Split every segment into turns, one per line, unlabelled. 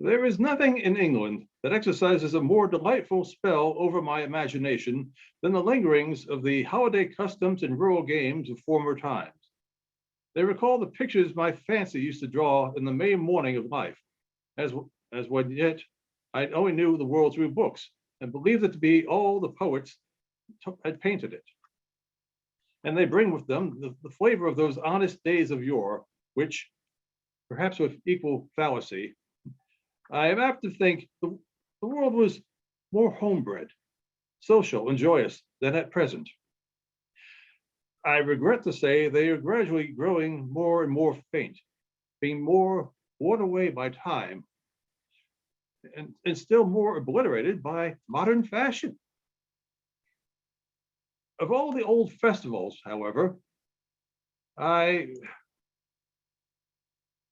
There is nothing in England that exercises a more delightful spell over my imagination than the lingerings of the holiday customs and rural games of former times. They recall the pictures my fancy used to draw in the May morning of life, as, as when yet I only knew the world through books and believed it to be all the poets had painted it. And they bring with them the flavor of those honest days of yore, which, perhaps with equal fallacy, I am apt to think the world was more homebred, social, and joyous than at present. I regret to say they are gradually growing more and more faint, being more worn away by time, and still more obliterated by modern fashion. Of all the old festivals, however, I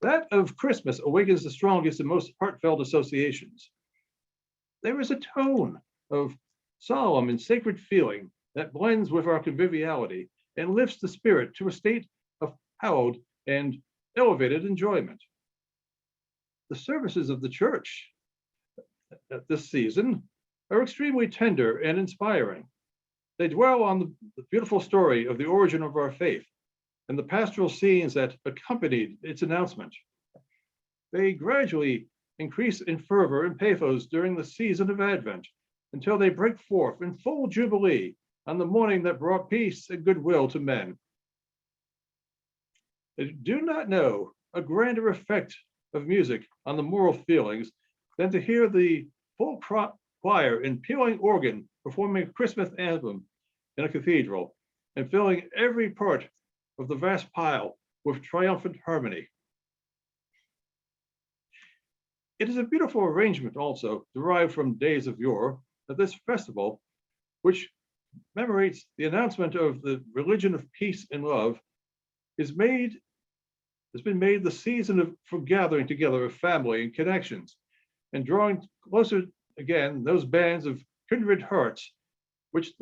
that of Christmas awakens the strongest and most heartfelt associations. There is a tone of solemn and sacred feeling that blends with our conviviality and lifts the spirit to a state of hallowed and elevated enjoyment. The services of the church at this season are extremely tender and inspiring. They dwell on the beautiful story of the origin of our faith and the pastoral scenes that accompanied its announcement. They gradually increase in fervor and pathos during the season of Advent until they break forth in full jubilee on the morning that brought peace and goodwill to men. I do not know a grander effect of music on the moral feelings than to hear the full choir and pealing organ performing a Christmas anthem in a cathedral and filling every part of the vast pile with triumphant harmony. It is a beautiful arrangement also derived from days of yore that this festival, which commemorates the announcement of the religion of peace and love, has been made the season for gathering together of family and connections and drawing closer again those bands of kindred hearts which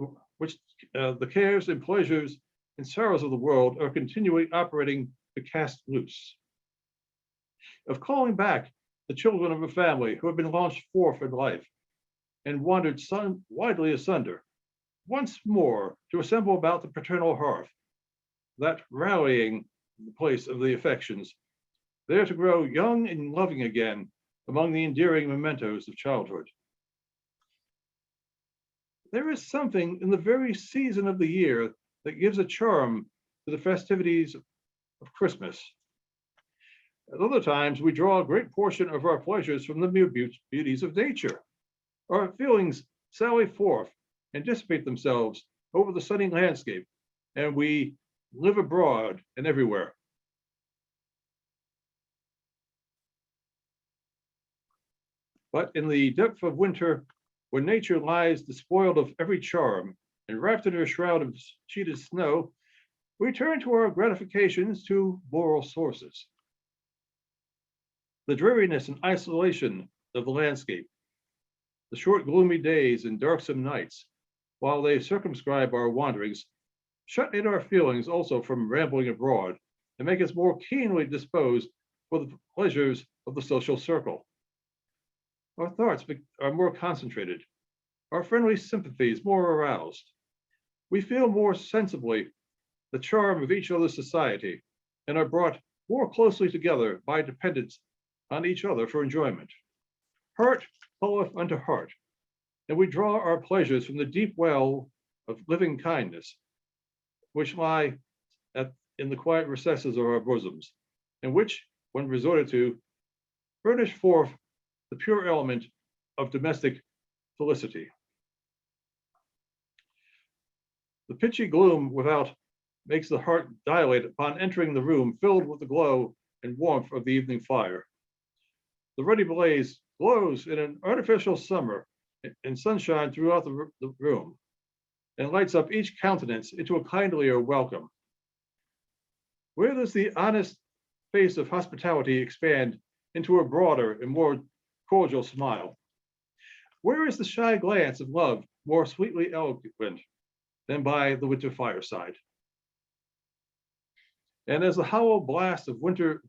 the cares and pleasures and sorrows of the world are continually operating to cast loose, of calling back the children of a family who have been launched forth in life and wandered widely asunder, once more to assemble about the paternal hearth, that rallying place of the affections, there to grow young and loving again among the endearing mementos of childhood. There is something in the very season of the year that gives a charm to the festivities of Christmas. At other times, we draw a great portion of our pleasures from the beauties of nature. Our feelings sally forth and dissipate themselves over the sunny landscape, and we live abroad and everywhere. But in the depth of winter, when nature lies despoiled of every charm and wrapped in her shroud of sheeted snow, we turn to our gratifications to moral sources. The dreariness and isolation of the landscape, the short gloomy days and darksome nights, while they circumscribe our wanderings, shut in our feelings also from rambling abroad and make us more keenly disposed for the pleasures of the social circle. Our thoughts are more concentrated, our friendly sympathies more aroused. We feel more sensibly the charm of each other's society and are brought more closely together by dependence on each other for enjoyment. Heart calleth unto heart, and we draw our pleasures from the deep well of living kindness, which lie in the quiet recesses of our bosoms, and which, when resorted to, furnish forth the pure element of domestic felicity. The pitchy gloom without makes the heart dilate upon entering the room filled with the glow and warmth of the evening fire. The ruddy blaze glows in an artificial summer and sunshine throughout the room and lights up each countenance into a kindlier welcome. Where does the honest face of hospitality expand into a broader and more cordial smile? Where is the shy glance of love more sweetly eloquent than by the winter fireside? And as the hollow blast of winter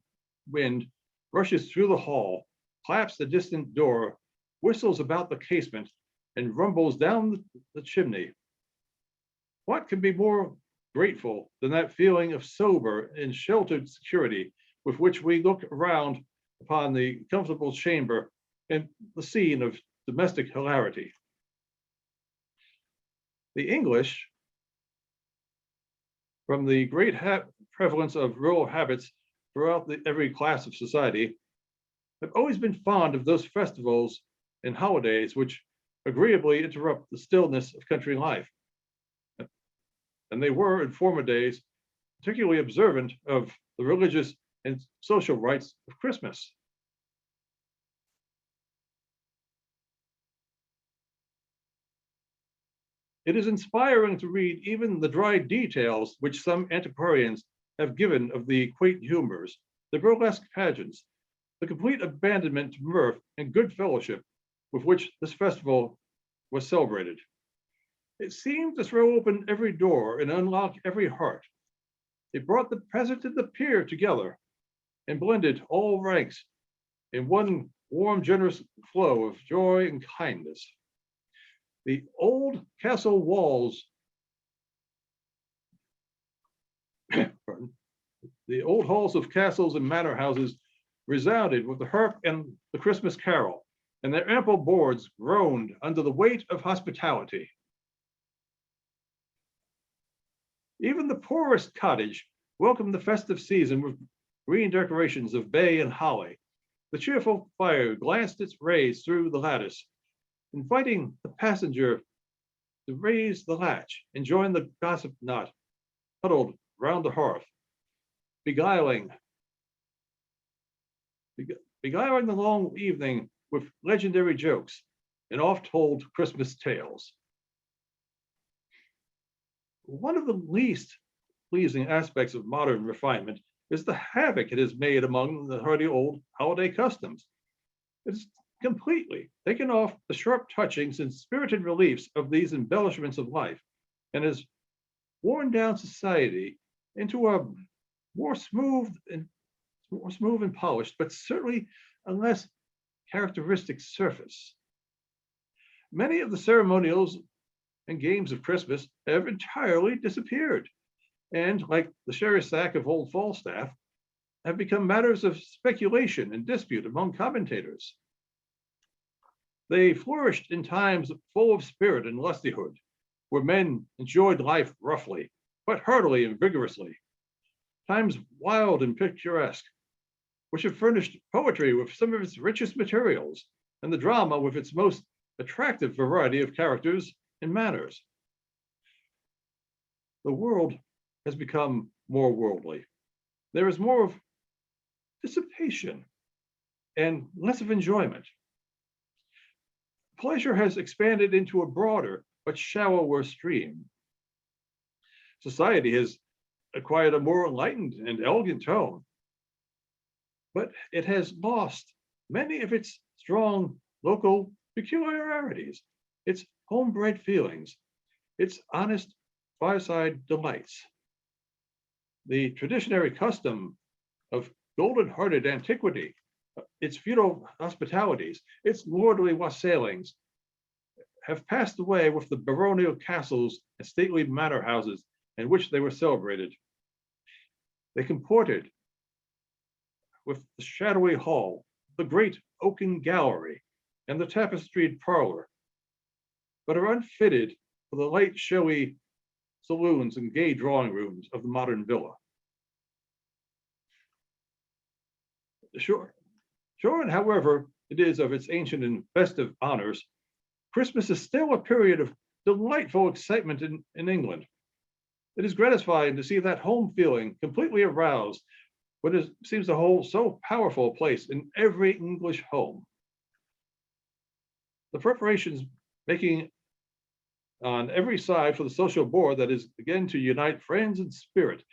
wind rushes through the hall, claps the distant door, whistles about the casement, and rumbles down the chimney. What can be more grateful than that feeling of sober and sheltered security with which we look around upon the comfortable chamber and the scene of domestic hilarity? The English, from the great prevalence of rural habits throughout every class of society, have always been fond of those festivals and holidays which agreeably interrupt the stillness of country life. And they were, in former days, particularly observant of the religious and social rites of Christmas. It is inspiring to read even the dry details which some antiquarians have given of the quaint humors, the burlesque pageants, the complete abandonment to mirth and good fellowship with which this festival was celebrated. It seemed to throw open every door and unlock every heart. It brought the peasant and the peer together and blended all ranks in one warm, generous flow of joy and kindness. The old castle walls, the old halls of castles and manor houses resounded with the harp and the Christmas carol, and their ample boards groaned under the weight of hospitality. Even the poorest cottage welcomed the festive season with green decorations of bay and holly. The cheerful fire glanced its rays through the lattice, inviting the passenger to raise the latch and join the gossip knot huddled round the hearth, beguiling the long evening with legendary jokes and oft-told Christmas tales. One of the least pleasing aspects of modern refinement is the havoc it has made among the hardy old holiday customs. It's completely taken off the sharp touchings and spirited reliefs of these embellishments of life, and has worn down society into a more smooth and polished, but certainly a less characteristic surface. Many of the ceremonials and games of Christmas have entirely disappeared, and like the sherry sack of old Falstaff, have become matters of speculation and dispute among commentators. They flourished in times full of spirit and lustihood, where men enjoyed life roughly, but heartily and vigorously. Times wild and picturesque, which have furnished poetry with some of its richest materials, and the drama with its most attractive variety of characters and manners. The world has become more worldly. There is more of dissipation and less of enjoyment. Pleasure has expanded into a broader but shallower stream. Society has acquired a more enlightened and elegant tone, but it has lost many of its strong local peculiarities, its homebred feelings, its honest fireside delights. The traditionary custom of golden-hearted antiquity, its feudal hospitalities, its lordly wassailings, have passed away with the baronial castles and stately manor houses in which they were celebrated. They comported with the shadowy hall, the great oaken gallery, and the tapestried parlor, but are unfitted for the light, showy saloons and gay drawing rooms of the modern villa. Shorn, however, it is of its ancient and festive honors, Christmas is still a period of delightful excitement in England. It is gratifying to see that home feeling completely aroused when it seems to hold so powerful a place in every English home. The preparations making on every side for the social board that is again to unite friends in spirit,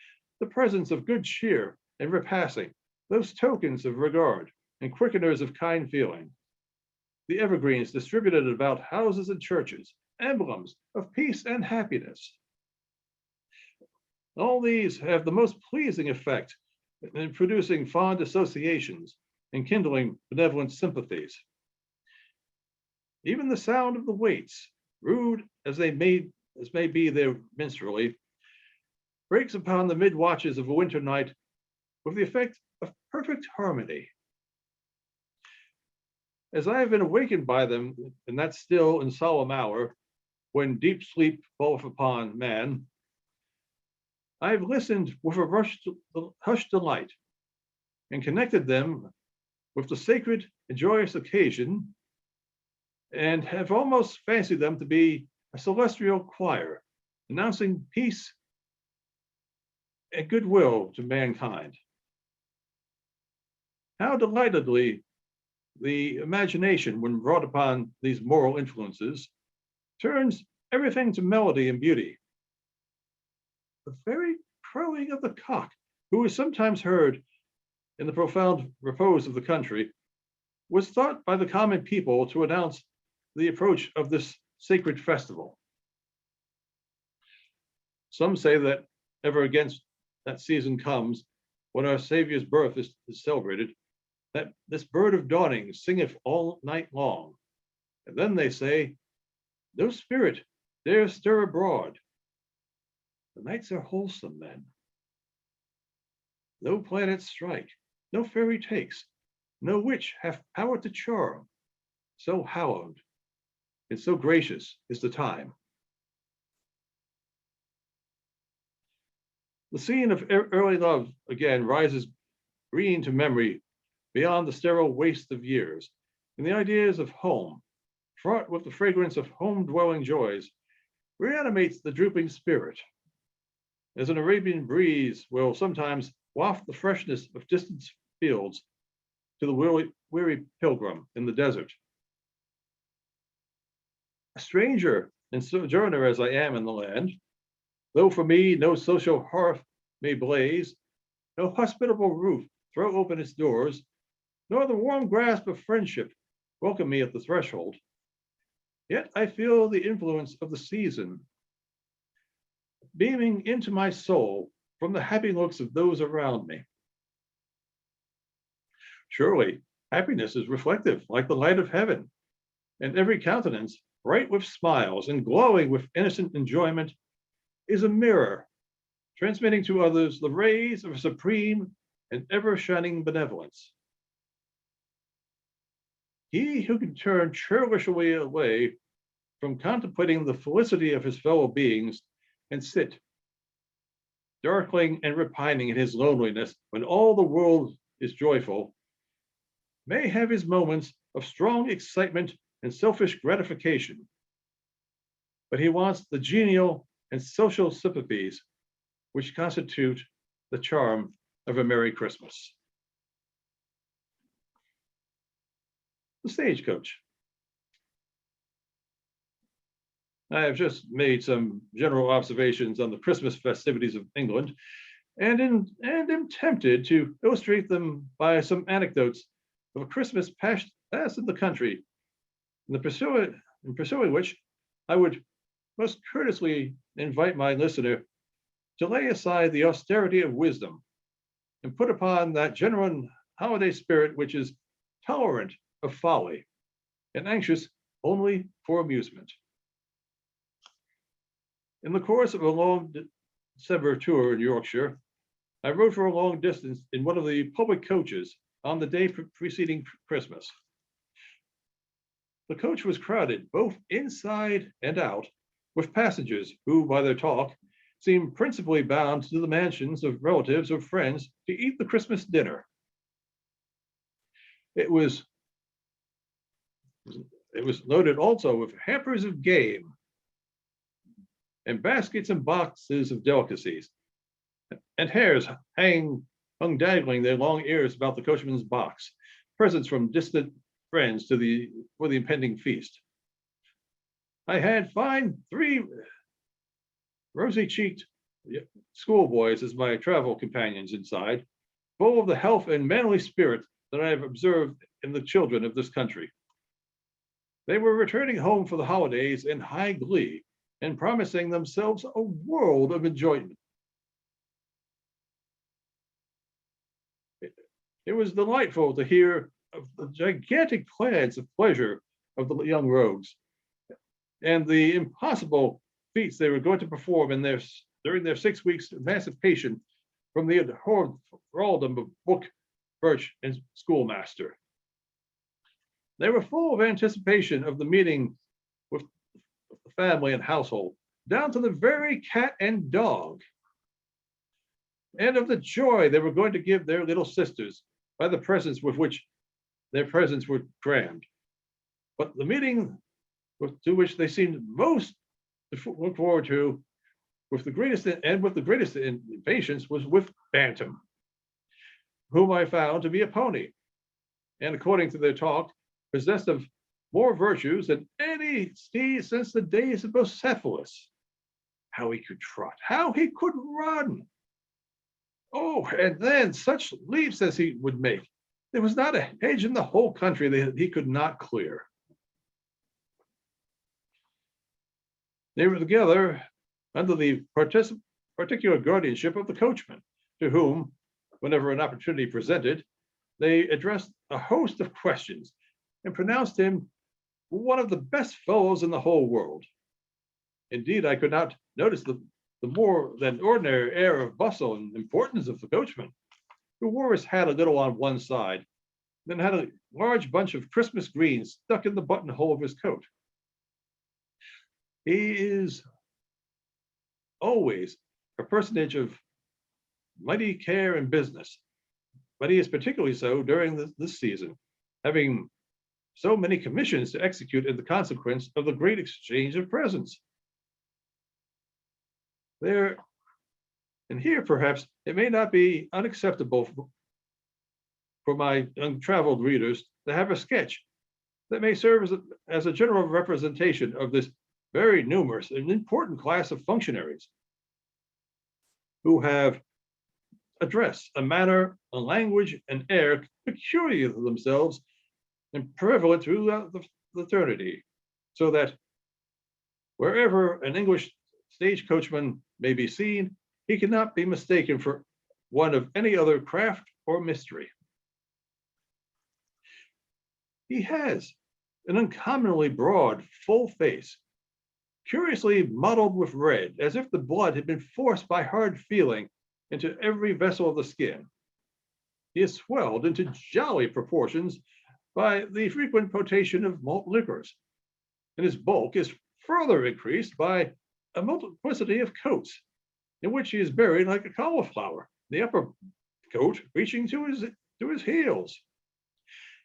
the presence of good cheer and repassing, those tokens of regard and quickeners of kind feeling, the evergreens distributed about houses and churches, emblems of peace and happiness. All these have the most pleasing effect in producing fond associations and kindling benevolent sympathies. Even the sound of the waits, rude as may be their minstrelsy, breaks upon the mid-watches of a winter night with the effect of perfect harmony. As I have been awakened by them in that still and solemn hour, when deep sleep falleth upon man, I have listened with a hushed delight, and connected them with the sacred and joyous occasion, and have almost fancied them to be a celestial choir, announcing peace and goodwill to mankind. How delightedly the imagination, when brought upon these moral influences, turns everything to melody and beauty. The very crowing of the cock, who is sometimes heard in the profound repose of the country, was thought by the common people to announce the approach of this sacred festival. Some say that ever against that season comes, when our Savior's birth is celebrated, that this bird of dawning singeth all night long. And then they say, no spirit dare stir abroad. The nights are wholesome then. No planets strike, no fairy takes, no witch hath power to charm. So hallowed and so gracious is the time. The scene of early love again rises green to memory beyond the sterile waste of years, and the ideas of home, fraught with the fragrance of home-dwelling joys, reanimates the drooping spirit, as an Arabian breeze will sometimes waft the freshness of distant fields to the weary pilgrim in the desert. A stranger and sojourner as I am in the land, though for me no social hearth may blaze, no hospitable roof throw open its doors, nor the warm grasp of friendship welcome me at the threshold, yet I feel the influence of the season beaming into my soul from the happy looks of those around me. Surely, happiness is reflective like the light of heaven, and every countenance, bright with smiles and glowing with innocent enjoyment, is a mirror, transmitting to others the rays of a supreme and ever-shining benevolence. He who can turn churlishly away from contemplating the felicity of his fellow beings and sit, darkling and repining in his loneliness when all the world is joyful, may have his moments of strong excitement and selfish gratification, but he wants the genial and social sympathies which constitute the charm of a Merry Christmas. The stagecoach. I have just made some general observations on the Christmas festivities of England, and am tempted to illustrate them by some anecdotes of a Christmas passed in the country, in pursuing which I would most courteously invite my listener to lay aside the austerity of wisdom and put upon that genuine holiday spirit which is tolerant of folly and anxious only for amusement. In the course of a long December tour in Yorkshire, I rode for a long distance in one of the public coaches on the day preceding Christmas. The coach was crowded both inside and out with passengers who, by their talk, seemed principally bound to the mansions of relatives or friends to eat the Christmas dinner. It was loaded also with hampers of game and baskets and boxes of delicacies, and hares hung dangling their long ears about the coachman's box, presents from distant friends for the impending feast. I had three rosy-cheeked schoolboys as my travel companions inside, full of the health and manly spirit that I have observed in the children of this country. They were returning home for the holidays in high glee and promising themselves a world of enjoyment. It was delightful to hear of the gigantic plans of pleasure of the young rogues and the impossible feats they were going to perform during their 6 weeks' emancipation from the horrid thraldom of book, birch, and schoolmaster. They were full of anticipation of the meeting with the family and household, down to the very cat and dog, and of the joy they were going to give their little sisters by the presents with which their presents were crammed. But the meeting to which they seemed most to look forward to with the greatest impatience was with Bantam, whom I found to be a pony, and according to their talk, possessed of more virtues than any steed since the days of Bucephalus. How he could trot, how he could run! Oh, and then such leaps as he would make. There was not a hedge in the whole country that he could not clear. They were together under the particular guardianship of the coachman, to whom, whenever an opportunity presented, they addressed a host of questions and pronounced him one of the best fellows in the whole world. Indeed, I could not notice the more than ordinary air of bustle and importance of the coachman, who wore his hat a little on one side, then had a large bunch of Christmas greens stuck in the buttonhole of his coat. He is always a personage of mighty care and business, but he is particularly so during this season, having so many commissions to execute in the consequence of the great exchange of presents. There, and here perhaps it may not be unacceptable for my untraveled readers to have a sketch that may serve as a general representation of this very numerous and important class of functionaries who have a dress, a manner, a language, an air peculiar to themselves and prevalent throughout the fraternity, so that wherever an English stage coachman may be seen, he cannot be mistaken for one of any other craft or mystery. He has an uncommonly broad, full face, curiously mottled with red, as if the blood had been forced by hard feeling into every vessel of the skin. He is swelled into jolly proportions by the frequent potation of malt liquors, and his bulk is further increased by a multiplicity of coats, in which he is buried like a cauliflower, the upper coat reaching to his heels.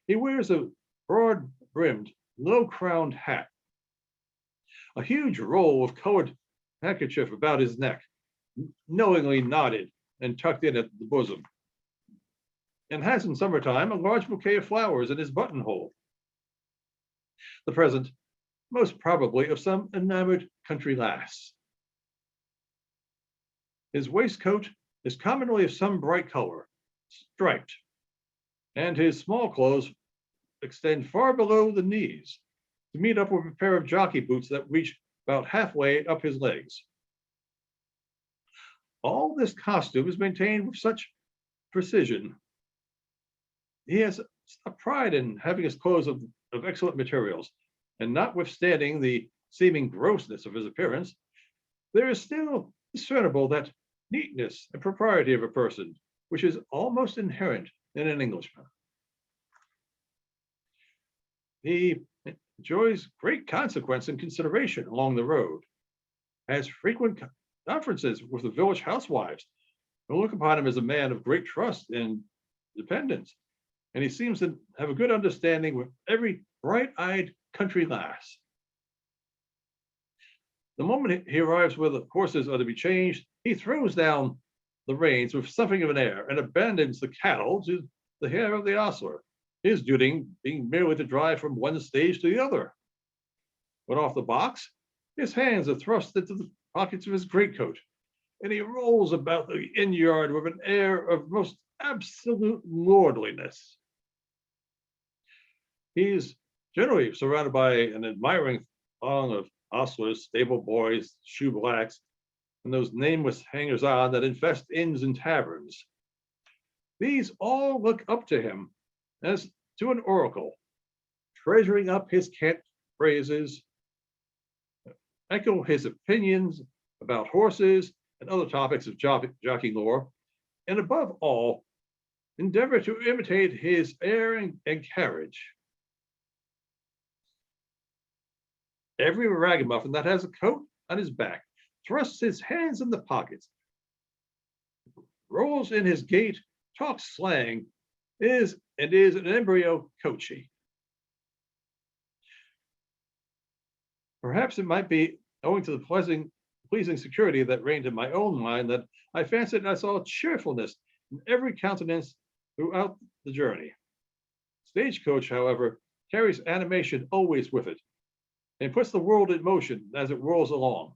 He wears a broad-brimmed, low-crowned hat, a huge roll of colored handkerchief about his neck, knowingly knotted and tucked in at the bosom, and has in summertime a large bouquet of flowers in his buttonhole. The present, most probably, of some enamored country lass. His waistcoat is commonly of some bright color, striped, and his small clothes extend far below the knees to meet up with a pair of jockey boots that reach about halfway up his legs. All this costume is maintained with such precision. He has a pride in having his clothes of excellent materials, and notwithstanding the seeming grossness of his appearance, there is still discernible that neatness and propriety of a person which is almost inherent in an Englishman. He enjoys great consequence and consideration along the road, has frequent conferences with the village housewives, who look upon him as a man of great trust and dependence, and he seems to have a good understanding with every bright-eyed country lass. The moment he arrives where the horses are to be changed, he throws down the reins with something of an air and abandons the cattle to the care of the ostler, his duty being merely to drive from one stage to the other. When off the box, his hands are thrust into the pockets of his greatcoat, and he rolls about the inn yard with an air of most absolute lordliness. He is generally surrounded by an admiring throng of ostlers, stable boys, shoeblacks, and those nameless hangers-on that infest inns and taverns. These all look up to him as to an oracle, treasuring up his cant phrases, echo his opinions about horses and other topics of jockey lore, and above all, endeavor to imitate his air and carriage. Every ragamuffin that has a coat on his back thrusts his hands in the pockets, rolls in his gait, talks slang, is an embryo coachy. Perhaps it might be owing to the pleasing security that reigned in my own mind that I fancied I saw cheerfulness in every countenance throughout the journey. Stagecoach, however, carries animation always with it and puts the world in motion as it rolls along.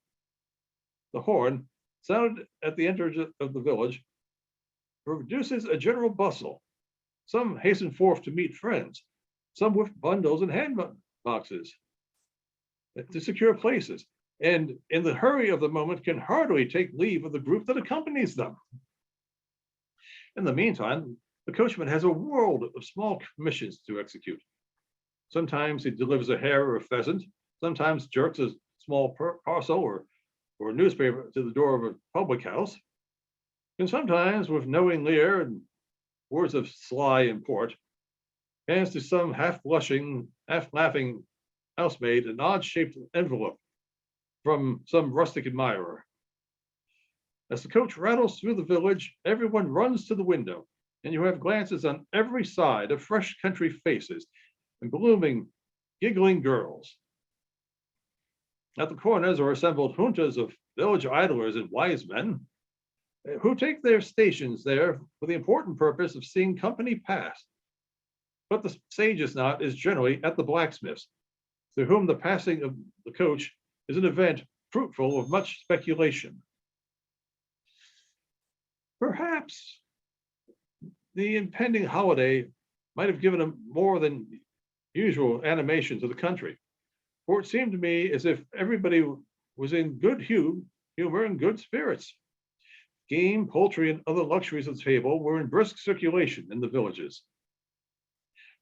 The horn, sounded at the entrance of the village, produces a general bustle. Some hasten forth to meet friends, some with bundles and hand boxes to secure places, and in the hurry of the moment can hardly take leave of the group that accompanies them. In the meantime, the coachman has a world of small commissions to execute. Sometimes he delivers a hare or a pheasant, sometimes jerks a small parcel or a newspaper to the door of a public house, and sometimes with knowing leer and words of sly import, hands to some half blushing, half laughing housemaid an odd-shaped envelope from some rustic admirer. As the coach rattles through the village, everyone runs to the window, and you have glances on every side of fresh country faces and blooming, giggling girls. At the corners are assembled juntas of village idlers and wise men who take their stations there for the important purpose of seeing company pass. But the sage's knot is generally at the blacksmiths, to whom the passing of the coach is an event fruitful of much speculation. Perhaps the impending holiday might have given a more than usual animation to the country, for it seemed to me as if everybody was in good humor and good spirits. Game, poultry, and other luxuries of the table were in brisk circulation in the villages.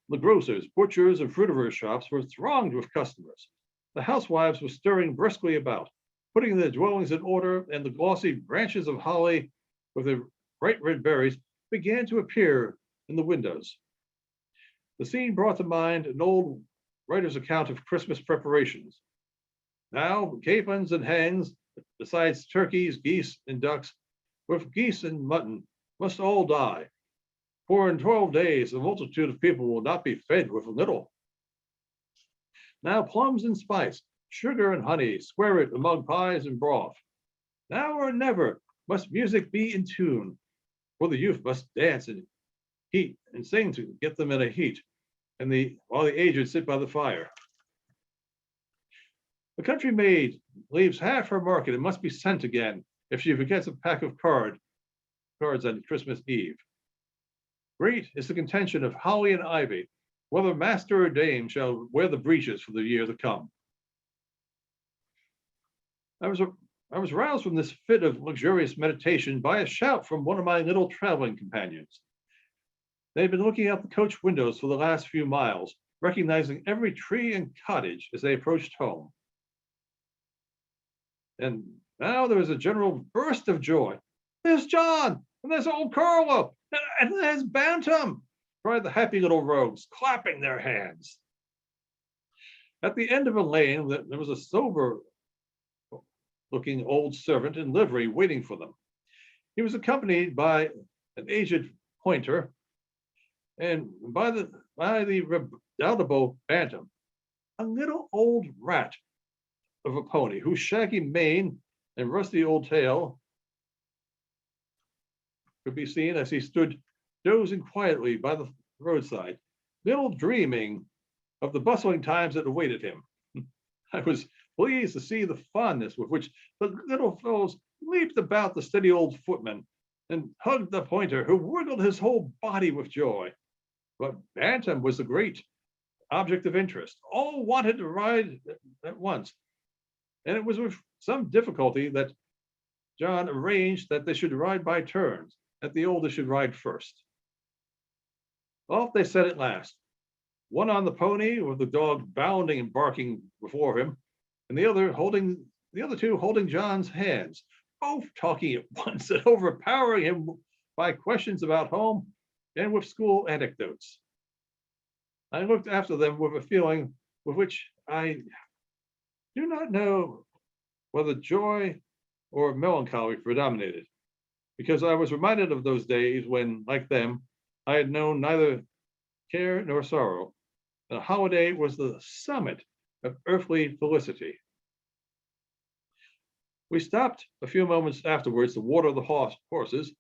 The grocers, butchers, and fruiterers' shops were thronged with customers. The housewives were stirring briskly about, putting their dwellings in order, and the glossy branches of holly with their bright red berries began to appear in the windows. The scene brought to mind an old writer's account of Christmas preparations. Now, capons and hens, besides turkeys, geese, and ducks, with geese and mutton, must all die. For in 12 days, a multitude of people will not be fed with little. Now plums and spice, sugar and honey, square it among pies and broth. Now or never must music be in tune, for the youth must dance and heat and sing to get them in a heat, and while the aged sit by the fire. The country maid leaves half her market and must be sent again if she forgets a pack of cards on Christmas Eve. Great is the contention of holly and ivy, whether master or dame shall wear the breeches for the year to come. I was roused from this fit of luxurious meditation by a shout from one of my little traveling companions. They had been looking out the coach windows for the last few miles, recognizing every tree and cottage as they approached home. And now there was a general burst of joy. "There's John, and there's old Carlo, and there's Bantam," cried the happy little rogues, clapping their hands. At the end of a lane, there was a sober-looking old servant in livery waiting for them. He was accompanied by an aged pointer and by the redoubtable Bantam, a little old rat of a pony whose shaggy mane and rusty old tail could be seen as he stood dozing quietly by the roadside, little dreaming of the bustling times that awaited him. I was pleased to see the fondness with which the little fellows leaped about the steady old footman and hugged the pointer, who wiggled his whole body with joy. But Bantam was the great object of interest. All wanted to ride at once, and it was with some difficulty that John arranged that they should ride by turns, that the oldest should ride first. Off they set at last, one on the pony with the dog bounding and barking before him, and the other two holding John's hands, both talking at once and overpowering him by questions about home and with school anecdotes. I looked after them with a feeling with which I do not know whether joy or melancholy predominated, because I was reminded of those days when, like them, I had known neither care nor sorrow. The holiday was the summit of earthly felicity. We stopped a few moments afterwards to water the horses,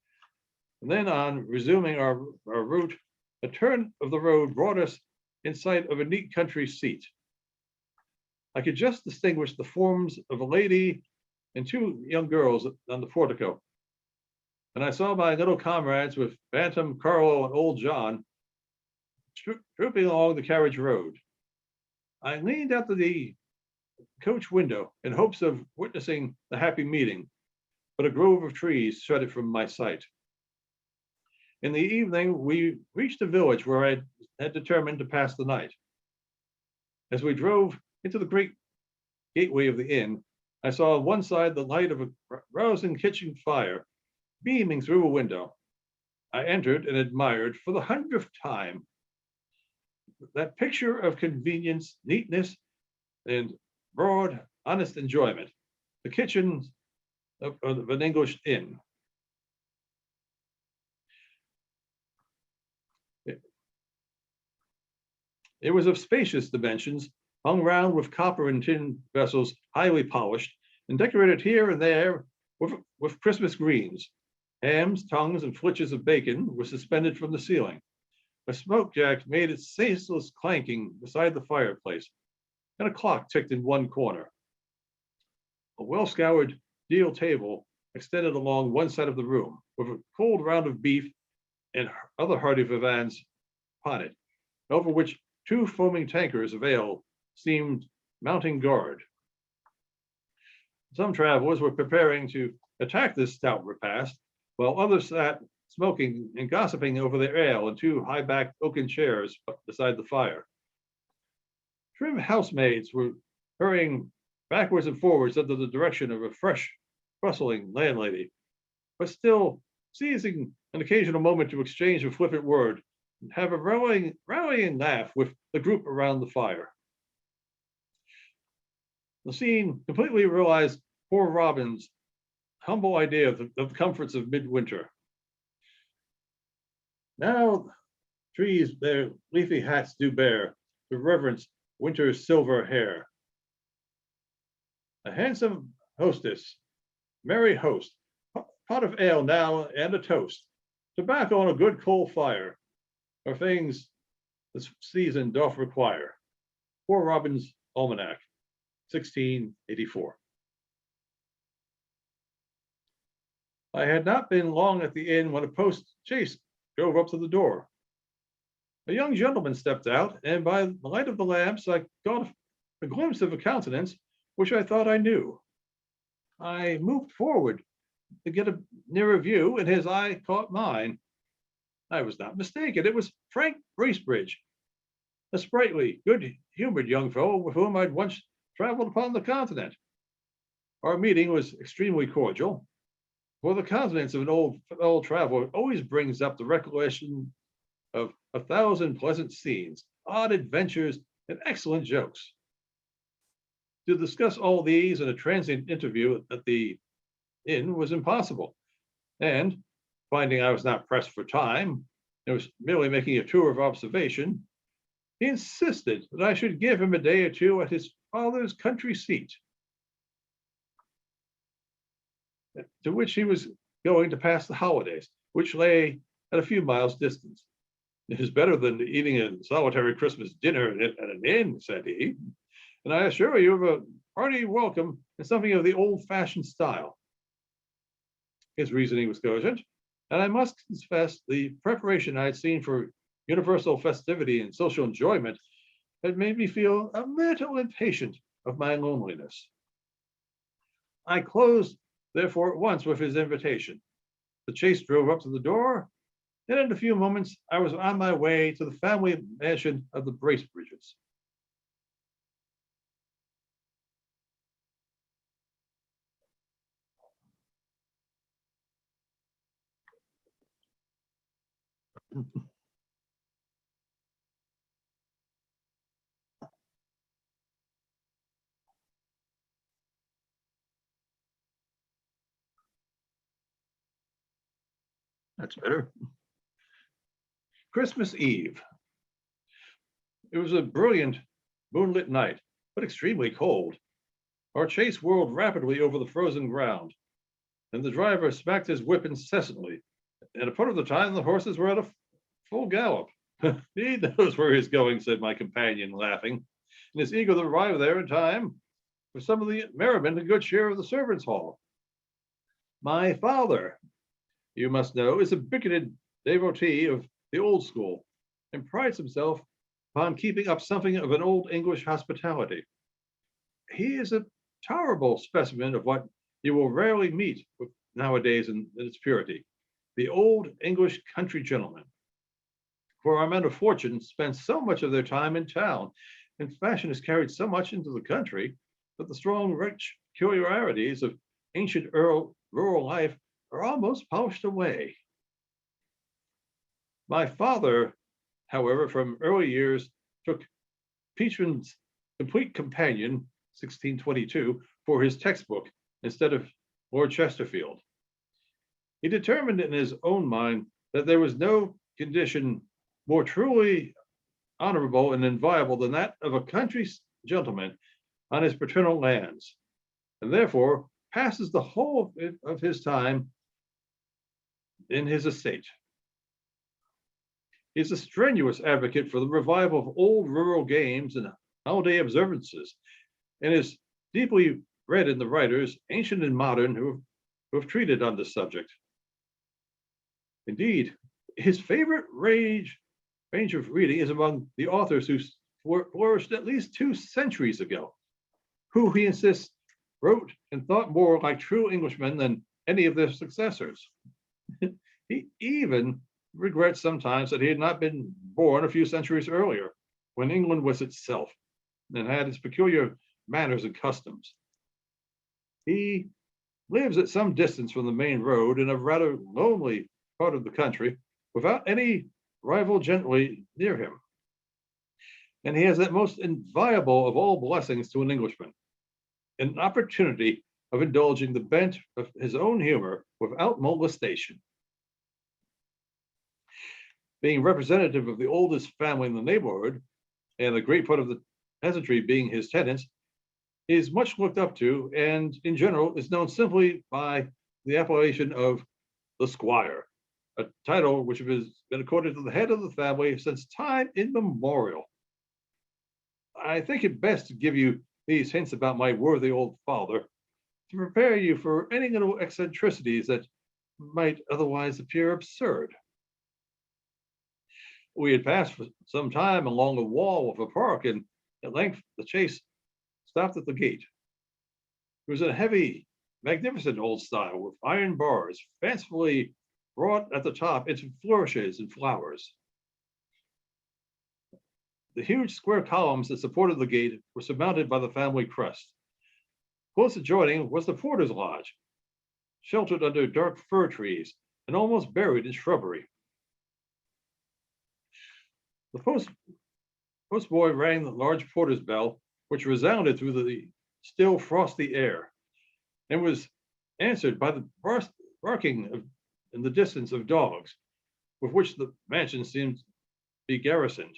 and then on resuming our route, a turn of the road brought us in sight of a neat country seat. I could just distinguish the forms of a lady and two young girls on the portico, and I saw my little comrades with Bantam, Carlo, and old John trooping along the carriage road. I leaned out to the coach window in hopes of witnessing the happy meeting, but a grove of trees shut it from my sight. In the evening, we reached a village where I had determined to pass the night. As we drove into the great gateway of the inn, I saw on one side the light of a rousing kitchen fire beaming through a window. I entered and admired for the 100th time that picture of convenience, neatness, and broad, honest enjoyment, the kitchen of an English inn. It was of spacious dimensions, hung round with copper and tin vessels highly polished, and decorated here and there with Christmas greens. Hams, tongues, and flitches of bacon were suspended from the ceiling. A smoke jack made its ceaseless clanking beside the fireplace, and a clock ticked in one corner. A well-scoured deal table extended along one side of the room, with a cold round of beef and other hearty viands upon it, over which two foaming tankers of ale seemed mounting guard. Some travelers were preparing to attack this stout repast, while others sat smoking and gossiping over their ale in two high-backed oaken chairs beside the fire. Trim housemaids were hurrying backwards and forwards under the direction of a fresh, bustling landlady, but still seizing an occasional moment to exchange a flippant word and have a rallying laugh with the group around the fire. The scene completely realized poor Robin's humble idea of the comforts of midwinter. Now trees their leafy hats do bear to reverence winter's silver hair. A handsome hostess, merry host, pot of ale now and a toast, tobacco on a good coal fire, are things this season doth require. Poor Robin's Almanac, 1684. I had not been long at the inn when a post chaise drove up to the door. A young gentleman stepped out, and by the light of the lamps, I got a glimpse of a countenance which I thought I knew. I moved forward to get a nearer view, and his eye caught mine. I was not mistaken. It was Frank Bracebridge, a sprightly, good-humored young fellow with whom I'd once traveled upon the continent. Our meeting was extremely cordial, for the countenance of an old fellow traveler always brings up the recollection of 1,000 pleasant scenes, odd adventures, and excellent jokes. To discuss all these in a transient interview at the inn was impossible, and finding I was not pressed for time, and was merely making a tour of observation, he insisted that I should give him a day or two at his father's country seat, to which he was going to pass the holidays, which lay at a few miles distance. It is better than eating a solitary Christmas dinner at an inn, said he, and I assure you of a hearty welcome and something of the old-fashioned style. His reasoning was cogent, and I must confess the preparation I had seen for universal festivity and social enjoyment had made me feel a little impatient of my loneliness. I closed, therefore, at once with his invitation. The chaise drove up to the door, and in a few moments I was on my way to the family mansion of the Bracebridges. That's better. Christmas Eve. It was a brilliant moonlit night, but extremely cold. Our chase whirled rapidly over the frozen ground, and the driver smacked his whip incessantly. And a part of the time, the horses were at a full gallop. He knows where he's going, said my companion, laughing, and is eager to arrive there in time for some of the merriment and good cheer of the servants' hall. My father, you must know, is a bigoted devotee of the old school and prides himself upon keeping up something of an old English hospitality. He is a tolerable specimen of what you will rarely meet with nowadays in its purity, the old English country gentleman. For our men of fortune spend so much of their time in town, and fashion is carried so much into the country that the strong, rich peculiarities of ancient rural life are almost polished away. My father, however, from early years took Peachman's Complete Companion, 1622, for his textbook instead of Lord Chesterfield. He determined in his own mind that there was no condition more truly honorable and inviolable than that of a country gentleman on his paternal lands, and therefore passes the whole of his time in his estate. He's a strenuous advocate for the revival of old rural games and holiday observances, and is deeply read in the writers, ancient and modern, who have treated on this subject. Indeed, his favorite range of reading is among the authors who flourished at least 2 centuries ago, who he insists wrote and thought more like true Englishmen than any of their successors. He even regrets sometimes that he had not been born a few centuries earlier, when England was itself and had its peculiar manners and customs. He lives at some distance from the main road in a rather lonely part of the country without any rival gently near him. And he has that most inviolable of all blessings to an Englishman, an opportunity of indulging the bent of his own humor without molestation. Being representative of the oldest family in the neighborhood, and a great part of the peasantry being his tenants, he is much looked up to, and in general is known simply by the appellation of the Squire, a title which has been accorded to the head of the family since time immemorial. I think it best to give you these hints about my worthy old father to prepare you for any little eccentricities that might otherwise appear absurd. We had passed for some time along the wall of a park, and at length the chase stopped at the gate. It was a heavy, magnificent old style with iron bars, fancifully wrought at the top into flourishes and flowers. The huge square columns that supported the gate were surmounted by the family crest. Close adjoining was the porter's lodge, sheltered under dark fir trees and almost buried in shrubbery. The postboy rang the large porter's bell, which resounded through the still frosty air, and was answered by the barking in the distance of dogs, with which the mansion seemed to be garrisoned.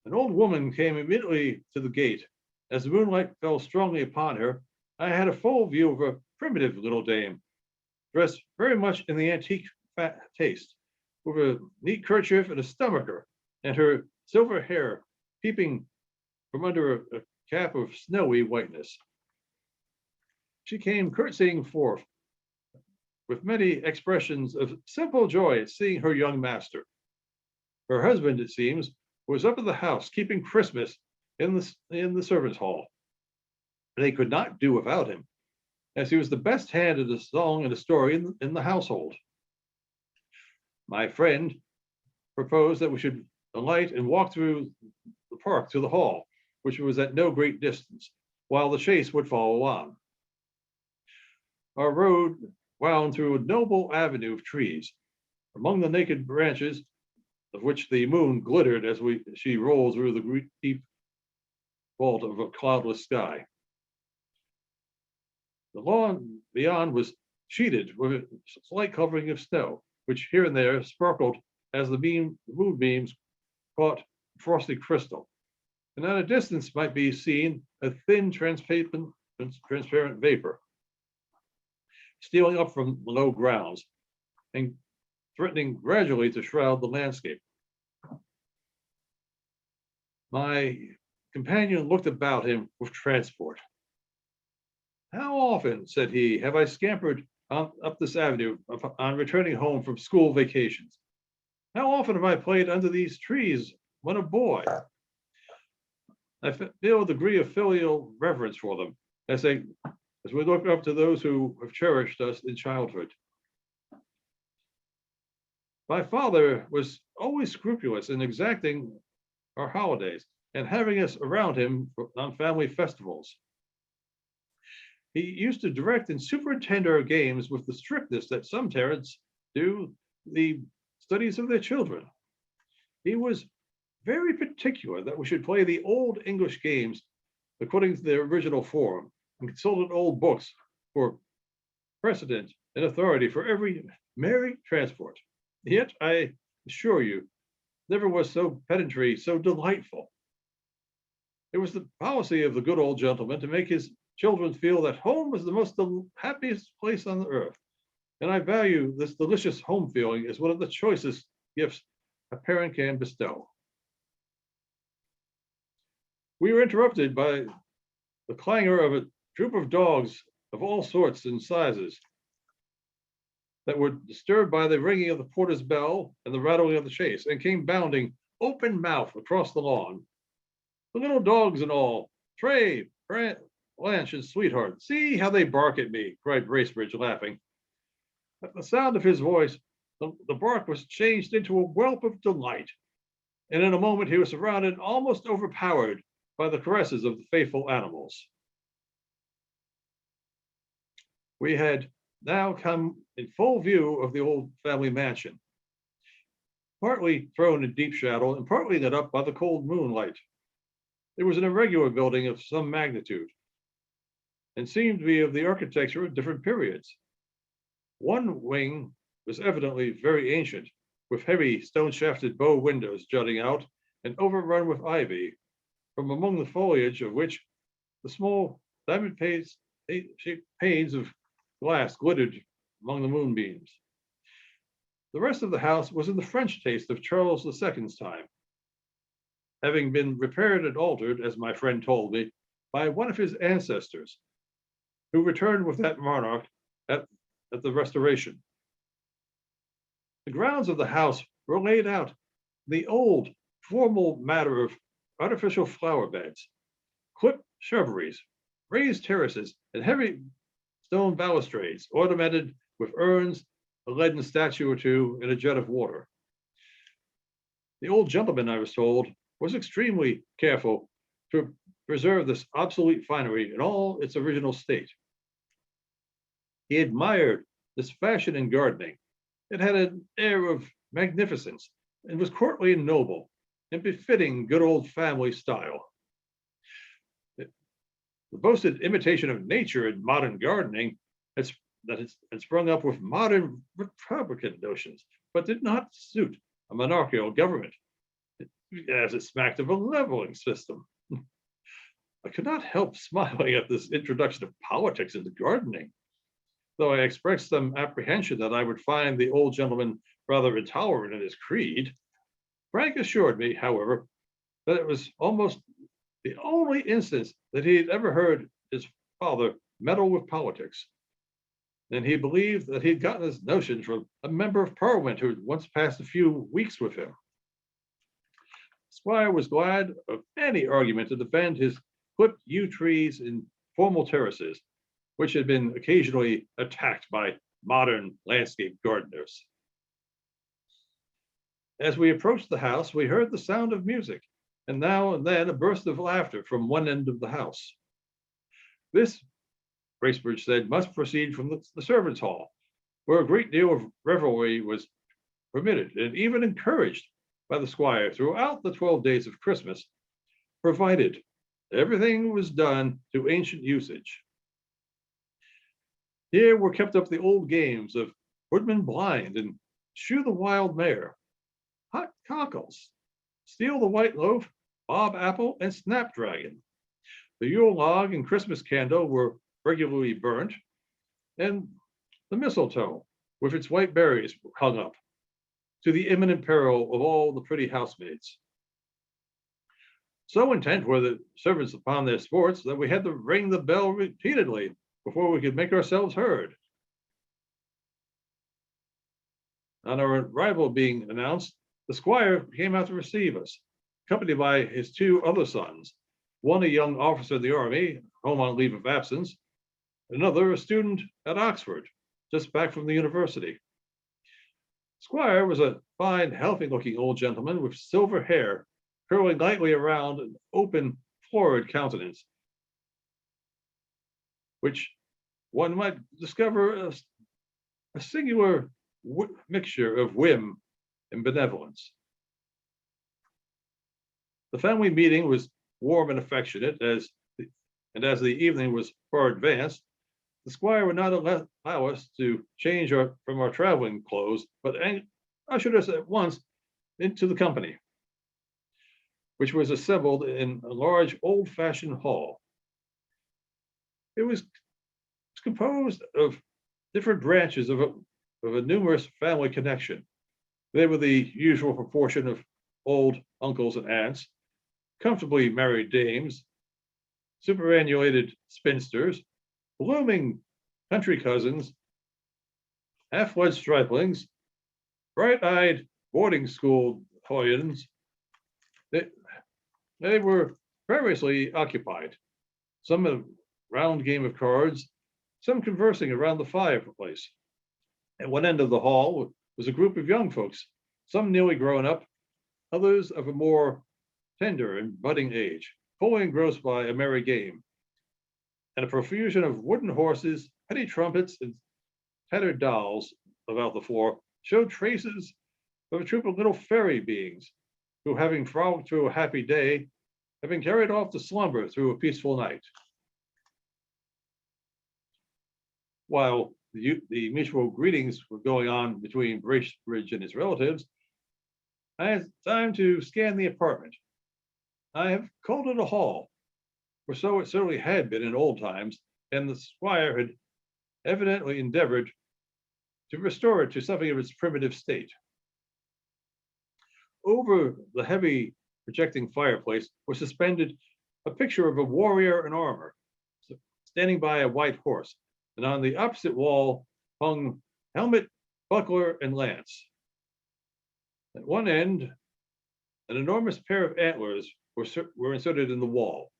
An old woman came immediately to the gate. As the moonlight fell strongly upon her, I had a full view of a primitive little dame, dressed very much in the antique taste, with a neat kerchief and a stomacher, and her silver hair peeping from under a cap of snowy whiteness. She came curtsying forth, with many expressions of simple joy at seeing her young master. Her husband, it seems, was up at the house keeping Christmas in the servants' hall. They could not do without him, as he was the best hand at a song and a story in the household. My friend proposed that we should alight and walk through the park to the hall, which was at no great distance, while the chase would follow on. Our road wound through a noble avenue of trees, among the naked branches of which the moon glittered as she rolled through the deep vault of a cloudless sky. The lawn beyond was sheeted with a slight covering of snow, which here and there sparkled as the moonbeams caught frosty crystal. And at a distance might be seen a thin, transparent vapor stealing up from the low grounds and threatening gradually to shroud the landscape. My companion looked about him with transport. "How often," said he, "have I scampered up this avenue on returning home from school vacations? How often have I played under these trees when a boy? I feel a degree of filial reverence for them as we look up to those who have cherished us in childhood. My father was always scrupulous in exacting our holidays and having us around him on family festivals. He used to direct and superintend our games with the strictness that some parents do the studies of their children. He was very particular that we should play the old English games according to their original form and consulted old books for precedent and authority for every merry transport. Yet, I assure you, never was so pedantry, so delightful. It was the policy of the good old gentleman to make his children feel that home was the most happiest place on the earth. And I value this delicious home feeling as one of the choicest gifts a parent can bestow." We were interrupted by the clangor of a troop of dogs of all sorts and sizes that were disturbed by the ringing of the porter's bell and the rattling of the chaise, and came bounding open mouthed across the lawn. "The little dogs and all, Tray, Blanche, and Sweetheart, see how they bark at me," cried Bracebridge, laughing. At the sound of his voice, the bark was changed into a whelp of delight, and in a moment he was surrounded, almost overpowered, by the caresses of the faithful animals. We had now come in full view of the old family mansion, partly thrown in deep shadow and partly lit up by the cold moonlight. It was an irregular building of some magnitude, and seemed to be of the architecture of different periods. One wing was evidently very ancient, with heavy stone-shafted bow windows jutting out and overrun with ivy, from among the foliage of which the small diamond-shaped panes of glass glittered among the moonbeams. The rest of the house was in the French taste of Charles II's time, having been repaired and altered, as my friend told me, by one of his ancestors, who returned with that monarch at the Restoration. The grounds of the house were laid out in the old formal manner of artificial flower beds, clipped shrubberies, raised terraces, and heavy stone balustrades ornamented with urns, a leaden statue or two, and a jet of water. The old gentleman, I was told, was extremely careful to preserve this obsolete finery in all its original state. He admired this fashion in gardening. It had an air of magnificence and was courtly and noble and befitting good old family style. The boasted imitation of nature in modern gardening had sprung up with modern republican notions, but did not suit a monarchical government, as it smacked of a leveling system. I could not help smiling at this introduction of politics into gardening, though I expressed some apprehension that I would find the old gentleman rather intolerant in his creed. Frank assured me, however, that it was almost the only instance that he had ever heard his father meddle with politics, and he believed that he had gotten his notion from a member of Parliament who had once passed a few weeks with him. Squire was glad of any argument to defend his clipped yew trees in formal terraces, which had been occasionally attacked by modern landscape gardeners. As we approached the house, we heard the sound of music, and now and then a burst of laughter from one end of the house. This, Bracebridge said, must proceed from the servants' hall, where a great deal of revelry was permitted and even encouraged by the squire throughout the 12 days of Christmas, provided everything was done to ancient usage. Here were kept up the old games of Woodman Blind and Shoe the Wild Mare, Hot Cockles, Steal the White Loaf, Bob Apple, and Snapdragon. The Yule log and Christmas candle were regularly burnt, and the mistletoe, with its white berries, hung up, to the imminent peril of all the pretty housemaids. So intent were the servants upon their sports that we had to ring the bell repeatedly before we could make ourselves heard. On our arrival being announced, the squire came out to receive us, accompanied by his two other sons, one a young officer in the army, home on leave of absence, another a student at Oxford, just back from the university. Squire was a fine, healthy-looking old gentleman with silver hair curling lightly around an open, florid countenance, which one might discover a singular mixture of whim and benevolence. The family meeting was warm and affectionate, as the evening was far advanced, the squire would not allow us to change from our traveling clothes, but ushered us at once into the company, which was assembled in a large old-fashioned hall. It was composed of different branches of a numerous family connection. They were the usual proportion of old uncles and aunts, comfortably married dames, superannuated spinsters, blooming country cousins, half-blood striplings, bright-eyed boarding school hoyens. They were variously occupied, some a round game of cards, some conversing around the fireplace. At one end of the hall was a group of young folks, some nearly grown up, others of a more tender and budding age, fully engrossed by a merry game, and a profusion of wooden horses, petty trumpets, and tattered dolls about the floor showed traces of a troop of little fairy beings who, having frolicked through a happy day, have been carried off to slumber through a peaceful night. While the mutual greetings were going on between Bracebridge and his relatives, I had time to scan the apartment. I have called it a hall, for so it certainly had been in old times, and the squire had evidently endeavored to restore it to something of its primitive state. Over the heavy projecting fireplace was suspended a picture of a warrior in armor, standing by a white horse, and on the opposite wall hung helmet, buckler, and lance. At one end, an enormous pair of antlers were inserted in the wall,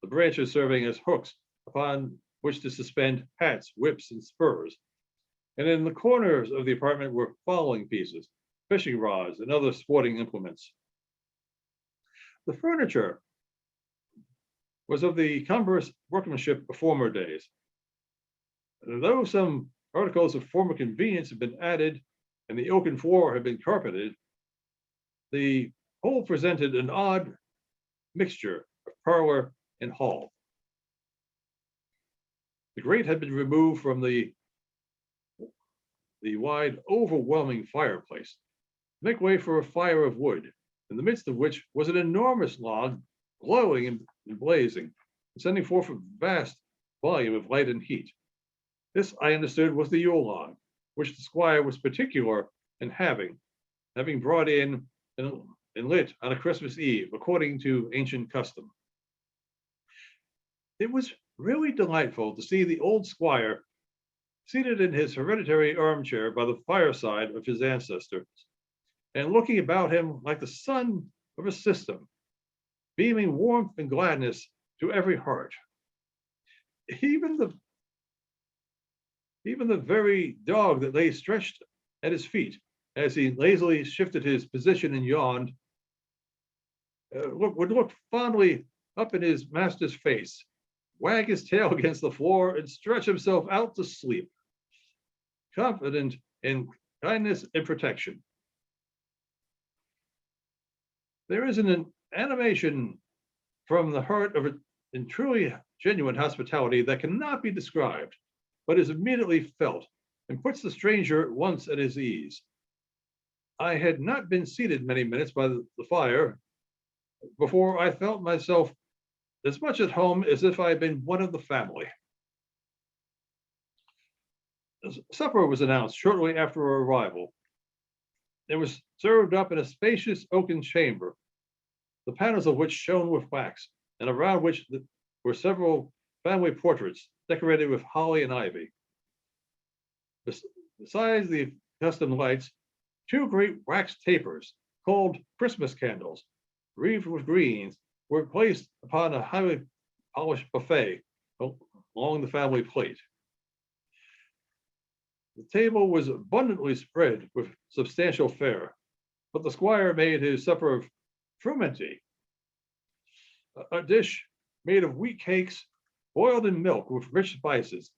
the branches serving as hooks upon which to suspend hats, whips, and spurs. And in the corners of the apartment were fowling pieces, fishing rods, and other sporting implements. The furniture was of the cumbrous workmanship of former days. And though some articles of former convenience had been added and the oaken floor had been carpeted, the whole presented an odd mixture of parlor and hall. The grate had been removed from the wide, overwhelming fireplace, to make way for a fire of wood, in the midst of which was an enormous log, glowing and blazing, and sending forth a vast volume of light and heat. This, I understood, was the Yule log, which the squire was particular in having brought in and lit on a Christmas Eve, according to ancient custom. It was really delightful to see the old squire seated in his hereditary armchair by the fireside of his ancestors, and looking about him like the sun of a system, beaming warmth and gladness to every heart. Even the very dog that lay stretched at his feet as he lazily shifted his position and yawned, would look fondly up in his master's face, wag his tail against the floor, and stretch himself out to sleep, confident in kindness and protection. There is an animation from the heart of it in truly genuine hospitality that cannot be described, but is immediately felt and puts the stranger at once at his ease. I had not been seated many minutes by the fire before I felt myself as much at home as if I had been one of the family. Supper was announced shortly after our arrival. It was served up in a spacious oaken chamber, the panels of which shone with wax, and around which were several family portraits decorated with holly and ivy. Besides the custom lights, two great wax tapers, called Christmas candles, wreathed with greens, were placed upon a highly polished buffet along the family plate. The table was abundantly spread with substantial fare, but the squire made his supper of frumenty, a dish made of wheat cakes boiled in milk with rich spices,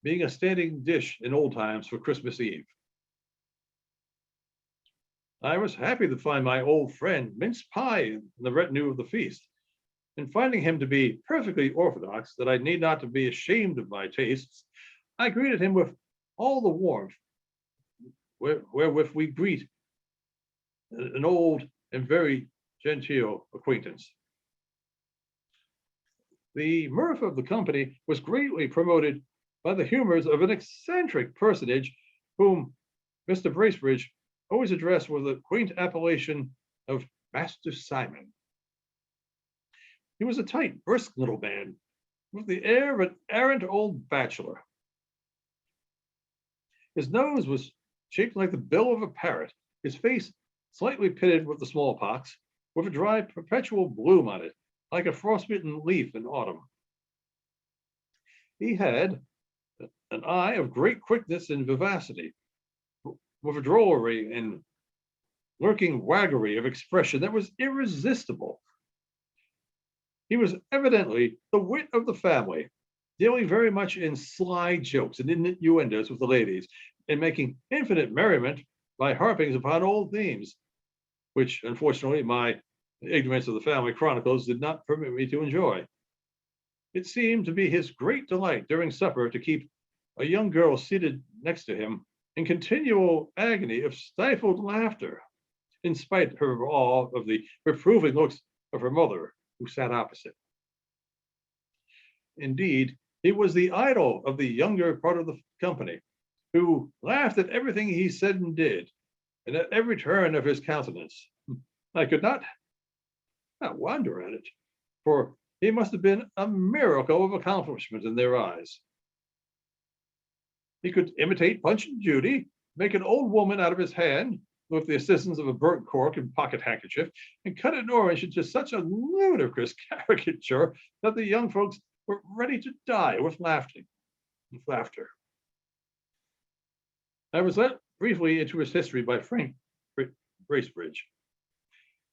being a standing dish in old times for Christmas Eve. I was happy to find my old friend mince pie in the retinue of the feast, and finding him to be perfectly orthodox, that I need not to be ashamed of my tastes, I greeted him with all the warmth wherewith we greet an old and very genteel acquaintance. The mirth of the company was greatly promoted by the humors of an eccentric personage whom Mr. Bracebridge always addressed with a quaint appellation of Master Simon. He was a tight, brisk little man, with the air of an arrant old bachelor. His nose was shaped like the bill of a parrot, his face slightly pitted with the smallpox, with a dry perpetual bloom on it, like a frostbitten leaf in autumn. He had an eye of great quickness and vivacity, with a drollery and lurking waggery of expression that was irresistible. He was evidently the wit of the family, dealing very much in sly jokes and innuendos with the ladies, and making infinite merriment by harpings upon old themes, which unfortunately my ignorance of the family chronicles did not permit me to enjoy. It seemed to be his great delight during supper to keep a young girl seated next to him in continual agony of stifled laughter, in spite of her awe of the reproving looks of her mother, who sat opposite. Indeed, he was the idol of the younger part of the company, who laughed at everything he said and did, and at every turn of his countenance. I could not wonder at it, for he must have been a miracle of accomplishment in their eyes. He could imitate Punch and Judy, make an old woman out of his hand with the assistance of a burnt cork and pocket handkerchief, and cut an orange into such a ludicrous caricature that the young folks were ready to die with laughter. I was let briefly into his history by Frank Bracebridge.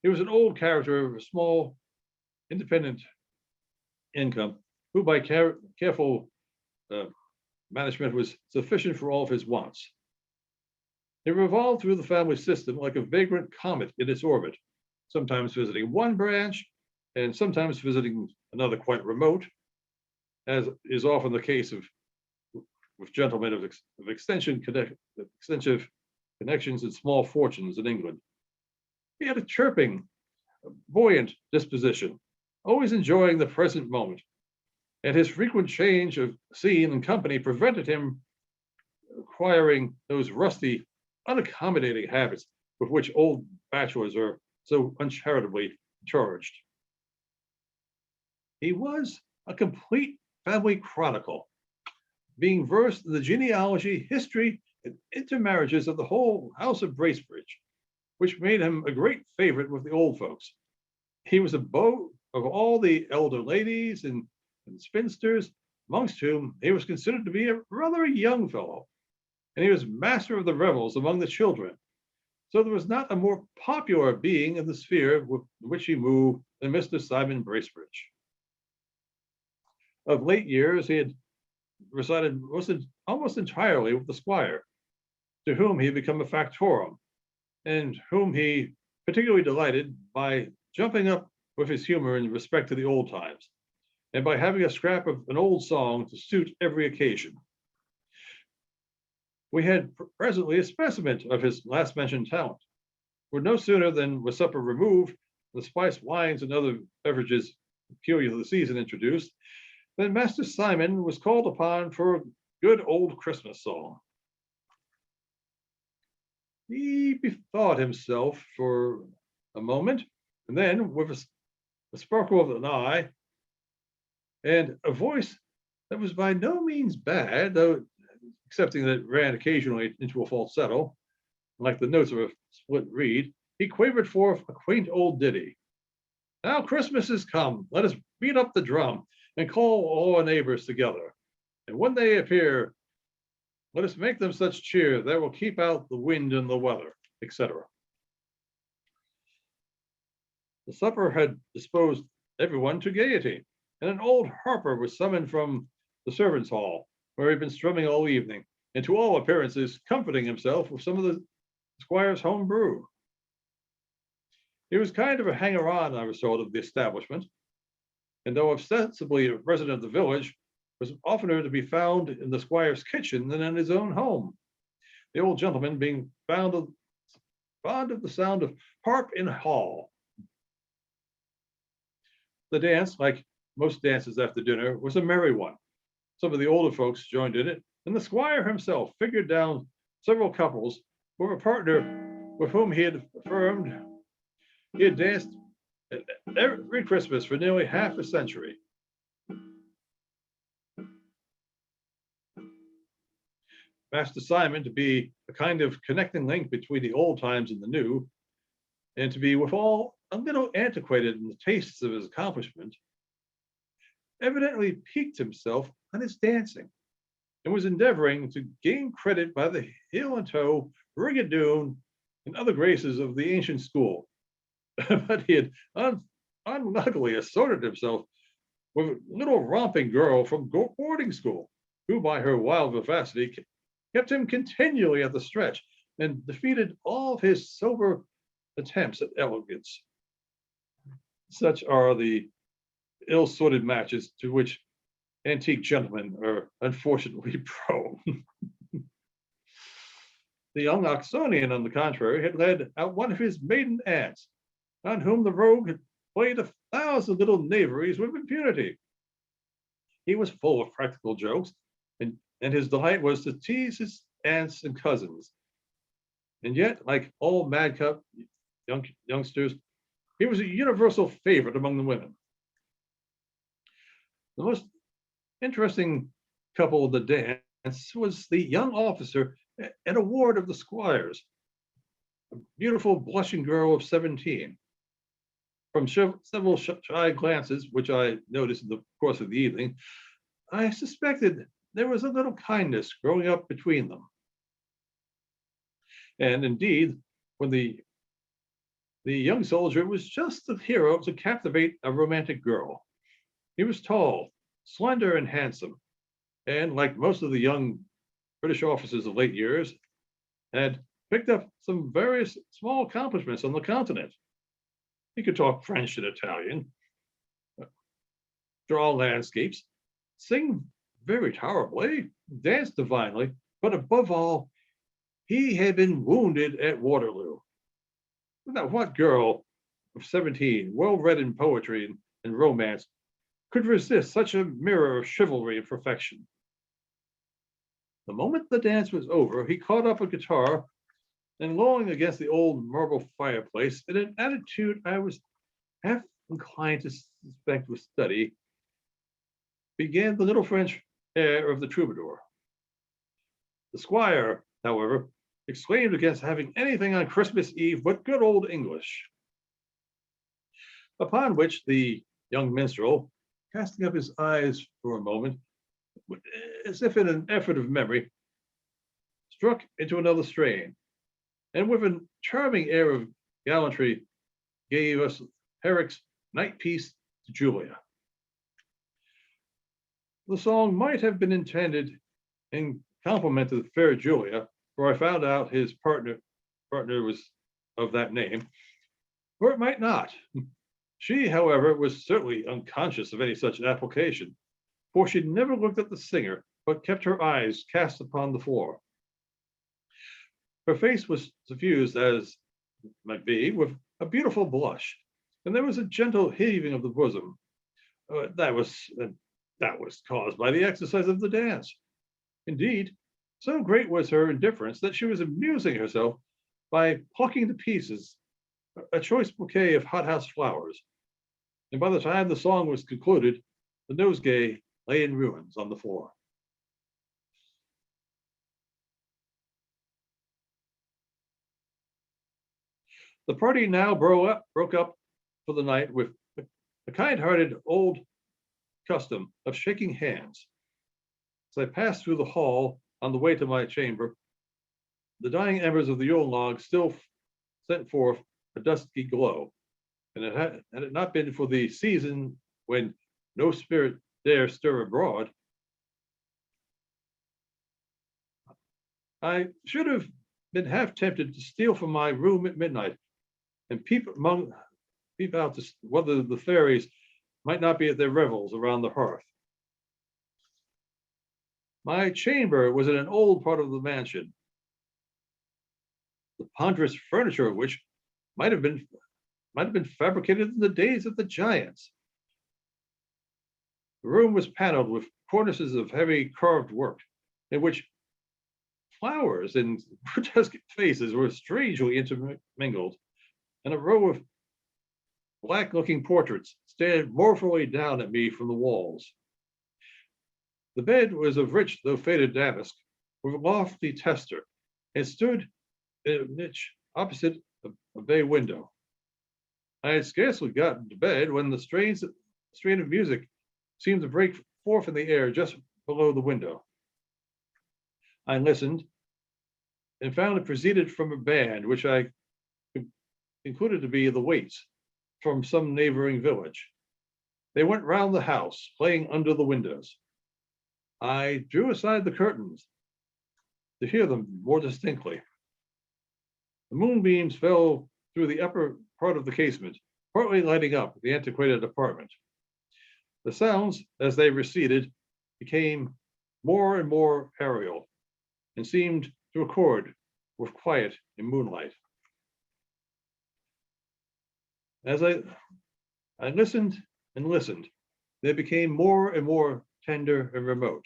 He was an old character of a small, independent income, who by careful management was sufficient for all of his wants. He revolved through the family system like a vagrant comet in its orbit, sometimes visiting one branch and sometimes visiting another quite remote, as is often the case with gentlemen of extensive connections and small fortunes in England. He had a chirping, buoyant disposition, always enjoying the present moment, and his frequent change of scene and company prevented him acquiring those rusty, unaccommodating habits with which old bachelors are so uncharitably charged. He was a complete family chronicle, being versed in the genealogy, history, and intermarriages of the whole house of Bracebridge, which made him a great favorite with the old folks. He was a beau of all the elder ladies and spinsters, amongst whom he was considered to be a rather young fellow. and he was master of the revels among the children. So there was not a more popular being in the sphere with which he moved than Mr. Simon Bracebridge. Of late years, he had resided almost entirely with the squire, to whom he had become a factotum, and whom he particularly delighted by jumping up with his humor in respect to the old times, and by having a scrap of an old song to suit every occasion. We had presently a specimen of his last mentioned talent, for no sooner than was supper removed, the spiced wines and other beverages peculiar to the season introduced, than Master Simon was called upon for a good old Christmas song. He bethought himself for a moment, and then, with a sparkle of an eye and a voice that was by no means bad, though excepting that it ran occasionally into a falsetto, like the notes of a split reed, he quavered forth a quaint old ditty. Now Christmas is come, let us beat up the drum and call all our neighbors together. And when they appear, let us make them such cheer that will keep out the wind and the weather, etc. The supper had disposed everyone to gaiety, and an old harper was summoned from the servants' hall, where he had been strumming all evening, and to all appearances comforting himself with some of the squire's home brew. He was kind of a hanger-on, I was told, of the establishment, and though ostensibly a resident of the village, was oftener to be found in the squire's kitchen than in his own home, the old gentleman being fond of the sound of harp in hall. The dance, like most dances after dinner, was a merry one. Some of the older folks joined in it, and the squire himself figured down several couples with a partner with whom he had affirmed he had danced every Christmas for nearly half a century. Master Simon to be a kind of connecting link between the old times and the new, and to be withal a little antiquated in the tastes of his accomplishment, evidently piqued himself on his dancing, and was endeavoring to gain credit by the heel and toe, rigadoon, and other graces of the ancient school. But he had unluckily assorted himself with a little romping girl from boarding school, who by her wild vivacity kept him continually at the stretch and defeated all of his sober attempts at elegance. Such are the ill-sorted matches to which antique gentlemen are unfortunately prone. The young Oxonian, on the contrary, had led out one of his maiden aunts, on whom the rogue had played 1,000 little knaveries with impunity. He was full of practical jokes, and his delight was to tease his aunts and cousins. And yet, like all madcap youngsters, he was a universal favorite among the women. The most interesting couple of the dance was the young officer and a ward of the squire's, a beautiful blushing girl of 17. From several shy glances, which I noticed in the course of the evening, I suspected there was a little kindness growing up between them. And indeed, when the young soldier was just the hero to captivate a romantic girl. He was tall, slender, and handsome, and like most of the young British officers of late years, had picked up some various small accomplishments on the continent. He could talk French and Italian, draw landscapes, sing very tolerably, dance divinely, but above all, he had been wounded at Waterloo. Now, what girl of 17, well read in poetry and romance, could resist such a mirror of chivalry and perfection? The moment the dance was over, he caught up a guitar and, lolling against the old marble fireplace in an attitude I was half inclined to suspect was study, began the little French air of the troubadour. The squire, however, exclaimed against having anything on Christmas Eve but good old English. Upon which the young minstrel, casting up his eyes for a moment, as if in an effort of memory, struck into another strain, and with a charming air of gallantry gave us Herrick's Night Piece to Julia. The song might have been intended in compliment to the fair Julia, for I found out his partner was of that name, or it might not. She, however, was certainly unconscious of any such application, for she never looked at the singer, but kept her eyes cast upon the floor. Her face was suffused, as might be, with a beautiful blush, and there was a gentle heaving of the bosom. That was caused by the exercise of the dance. Indeed, so great was her indifference that she was amusing herself by plucking to pieces a choice bouquet of hothouse flowers, and by the time the song was concluded, the nosegay lay in ruins on the floor. The party now broke up for the night with a kind-hearted old custom of shaking hands. As I passed through the hall on the way to my chamber, the dying embers of the yule log still sent forth a dusky glow, and had it not been for the season when no spirit dare stir abroad, I should have been half tempted to steal from my room at midnight and peep out to whether the fairies might not be at their revels around the hearth. My chamber was in an old part of the mansion, the ponderous furniture of which might have been fabricated in the days of the giants. The room was paneled with cornices of heavy carved work, in which flowers and grotesque faces were strangely intermingled, and a row of black-looking portraits stared mournfully down at me from the walls. The bed was of rich though faded damask, with a lofty tester, and stood in a niche opposite a bay window. I had scarcely gotten to bed when the strain of music seemed to break forth in the air just below the window. I listened and found it proceeded from a band which I concluded to be the Waits from some neighboring village. They went round the house, playing under the windows. I drew aside the curtains to hear them more distinctly. The moonbeams fell through the upper part of the casement, partly lighting up the antiquated apartment. The sounds, as they receded, became more and more aerial, and seemed to accord with quiet in moonlight. As I listened and listened, they became more and more tender and remote.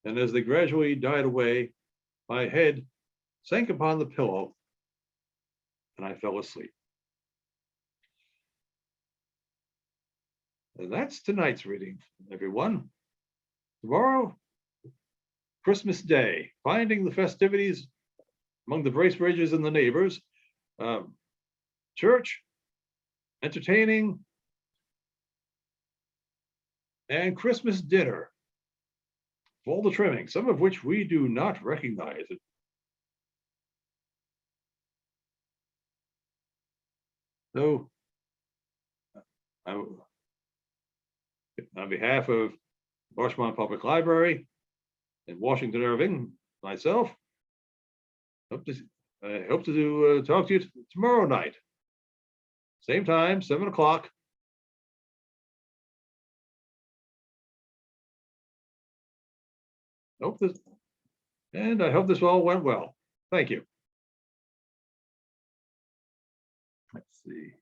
And as they gradually died away, my head sank upon the pillow and I fell asleep. And that's tonight's reading, everyone. Tomorrow, Christmas Day, finding the festivities among the Bracebridges and the neighbors, church, entertaining, and Christmas dinner. All the trimming, some of which we do not recognize. So, on behalf of Washington Public Library and Washington Irving, myself, I hope to talk to you tomorrow night. Same time, 7 o'clock. I hope this all went well. Thank you. Let's see.